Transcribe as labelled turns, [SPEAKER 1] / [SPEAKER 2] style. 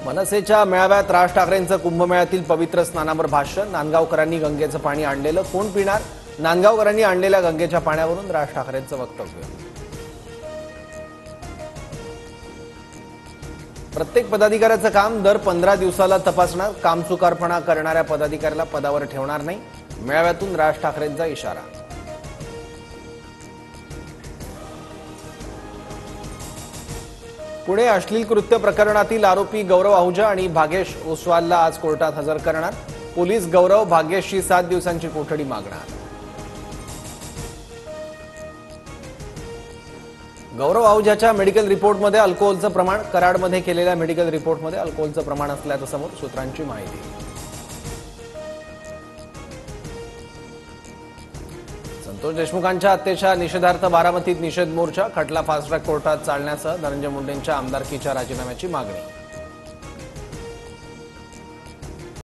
[SPEAKER 1] मनसेच्या मेळाव्यात राज ठाकरेंचं कुंभमेळ्यातील पवित्र स्नानावर भाष्य. नांदगावकरांनी गंगेचं पाणी आणलेलं कोण पिणार? नांदगावकरांनी आणलेल्या गंगेच्या पाण्यावरून राज ठाकरेंचं वक्तव्य. प्रत्येक पदाधिकाऱ्याचं काम दर 15 दिवसाला तपासणार. कामचुकारपणा करणाऱ्या पदाधिकाऱ्याला पदावर ठेवणार नाही. मेळाव्यातून राज ठाकरेंचा इशारा. पुणे अश्लील कृत्य प्रकरणातील आरोपी गौरव आहुजा आणि भागेश ओसवालला आज कोर्टात हजर करणार. पोलीस गौरव भागेशची 7 दिवसांची कोठडी मागणार. गौरव आहुजाच्या मेडिकल रिपोर्टमध्ये अल्कोहोलचं प्रमाण. कराडमध्ये केलेल्या मेडिकल रिपोर्टमध्ये अल्कोहोलचं प्रमाण असल्याचं समोर. सूत्रांची माहिती. संतोष देशमुखांच्या हत्येच्या निषेधार्थ बारामतीत निषेध मोर्चा. खटला फास्ट ट्रॅक कोर्टात चालण्यासह धनंजय मुंडेंच्या आमदारकीच्या राजीनाम्याची मागणी.